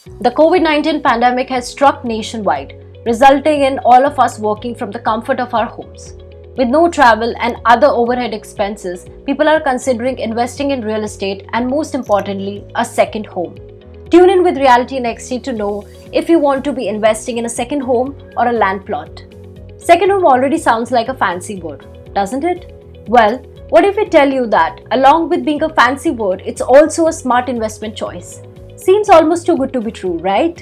The COVID-19 pandemic has struck nationwide, resulting in all of us working from the comfort of our homes. With no travel and other overhead expenses, people are considering investing in real estate and, most importantly, a second home. Tune in with RealtyNXT to know if you want to be investing in a second home or a land plot. Second home already sounds like a fancy word, doesn't it? Well, what if we tell you that, along with being a fancy word, it's also a smart investment choice? Seems almost too good to be true, right?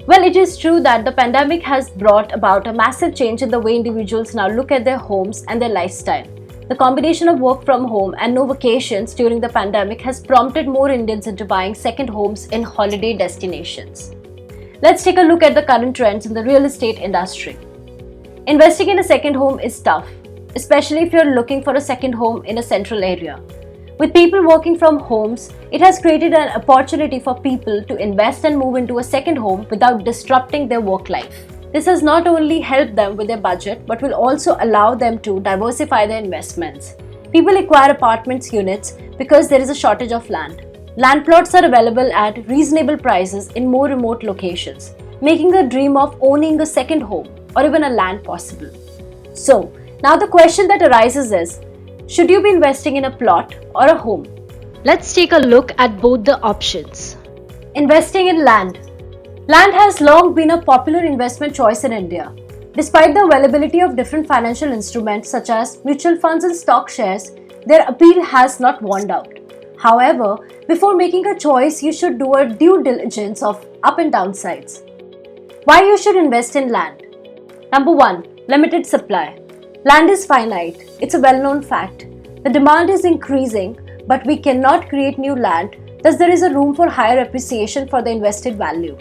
Well, it is true that the pandemic has brought about a massive change in the way individuals now look at their homes and their lifestyle. The combination of work from home and no vacations during the pandemic has prompted more Indians into buying second homes in holiday destinations. Let's take a look at the current trends in the real estate industry. Investing in a second home is tough, especially if you're looking for a second home in a central area. With people working from homes, it has created an opportunity for people to invest and move into a second home without disrupting their work life. This has not only helped them with their budget but will also allow them to diversify their investments. People acquire apartments units because there is a shortage of land. Land plots are available at reasonable prices in more remote locations, making the dream of owning a second home or even a land possible. So, now the question that arises is, should you be investing in a plot or a home? Let's take a look at both the options. Investing in land. Land has long been a popular investment choice in India. Despite the availability of different financial instruments such as mutual funds and stock shares, their appeal has not worn out. However, before making a choice, you should do a due diligence of up and down sides. Why you should invest in land? Number 1. Limited supply. Land is finite. It's a well-known fact. The demand is increasing, but we cannot create new land, thus there is a room for higher appreciation for the invested value.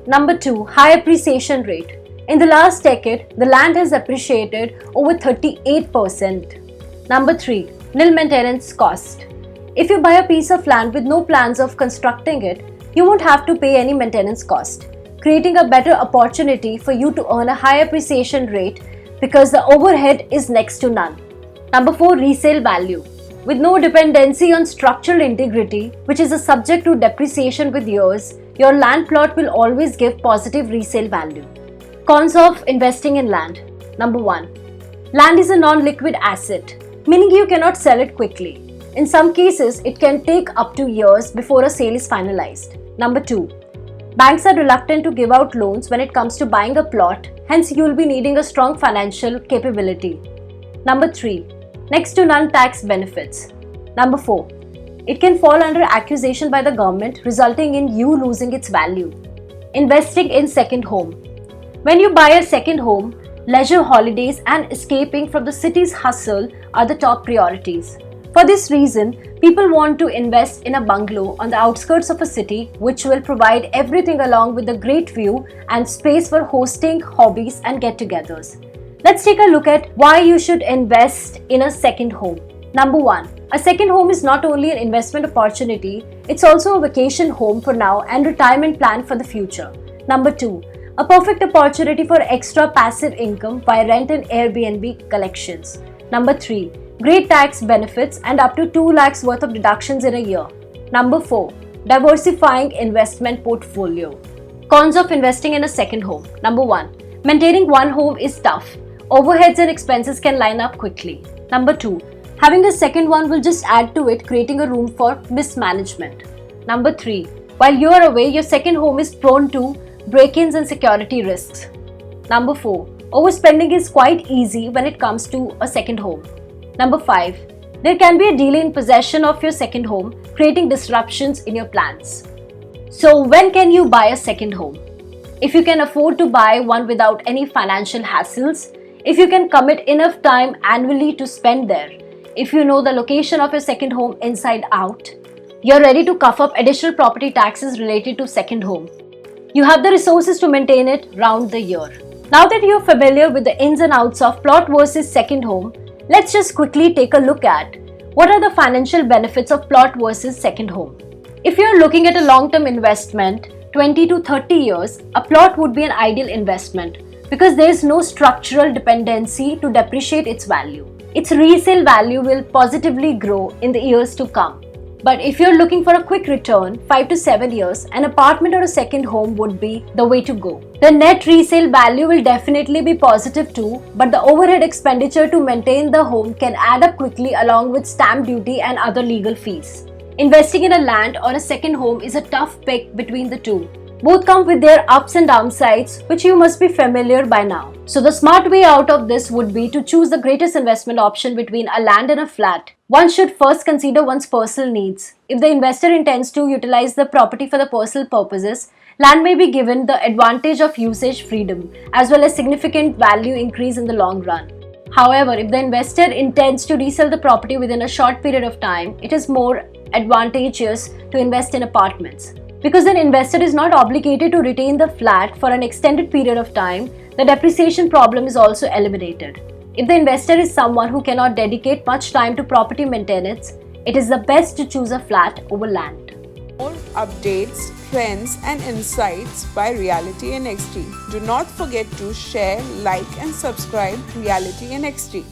Number 2. High appreciation rate. In the last decade, the land has appreciated over 38%. Number 3. Nil maintenance cost. If you buy a piece of land with no plans of constructing it, you won't have to pay any maintenance cost, creating a better opportunity for you to earn a high appreciation rate because the overhead is next to none. Number 4. Resale value. With no dependency on structural integrity, which is a subject to depreciation with years, your land plot will always give positive resale value. Cons of investing in land. Number 1. Land is a non-liquid asset, meaning you cannot sell it quickly. In some cases, it can take up to years before a sale is finalized. Number 2. Banks are reluctant to give out loans when it comes to buying a plot, hence you will be needing a strong financial capability. Number 3. Next to none tax benefits. Number 4. It can fall under accusation by the government, resulting in you losing its value. Investing in second home. When you buy a second home, leisure holidays and escaping from the city's hustle are the top priorities. For this reason, people want to invest in a bungalow on the outskirts of a city which will provide everything along with a great view and space for hosting hobbies and get-togethers. Let's take a look at why you should invest in a second home. Number 1. A second home is not only an investment opportunity, it's also a vacation home for now and retirement plan for the future. Number 2. A perfect opportunity for extra passive income via rent and Airbnb collections. Number 3. Great tax benefits and up to 2 lakhs worth of deductions in a year. Number 4. Diversifying investment portfolio. Cons of investing in a second home. Number 1. Maintaining one home is tough. Overheads and expenses can line up quickly. Number 2. Having a second one will just add to it, creating a room for mismanagement. Number 3. While you are away, your second home is prone to break-ins and security risks. Number 4. Overspending is quite easy when it comes to a second home. Number 5. There can be a delay in possession of your second home, creating disruptions in your plans. So when can you buy a second home? If you can afford to buy one without any financial hassles, if you can commit enough time annually to spend there, if you know the location of your second home inside out, you're ready to cough up additional property taxes related to second home. You have the resources to maintain it round the year. Now that you're familiar with the ins and outs of plot versus second home, let's just quickly take a look at what are the financial benefits of plot versus second home. If you're looking at a long-term investment, 20 to 30 years, a plot would be an ideal investment because there is no structural dependency to depreciate its value. Its resale value will positively grow in the years to come. But if you're looking for a quick return, 5 to 7 years, an apartment or a second home would be the way to go. The net resale value will definitely be positive too, but the overhead expenditure to maintain the home can add up quickly along with stamp duty and other legal fees. Investing in a land or a second home is a tough pick between the two. Both come with their ups and downsides, which you must be familiar by now. So the smart way out of this would be to choose the greatest investment option between a land and a flat. One should first consider one's personal needs. If the investor intends to utilize the property for the personal purposes, land may be given the advantage of usage freedom as well as significant value increase in the long run. However, if the investor intends to resell the property within a short period of time, it is more advantageous to invest in apartments. Because an investor is not obligated to retain the flat for an extended period of time, the depreciation problem is also eliminated. If the investor is someone who cannot dedicate much time to property maintenance, it is the best to choose a flat over land. More updates, trends and insights by RealtyNXT. Do not forget to share, like and subscribe RealtyNXT.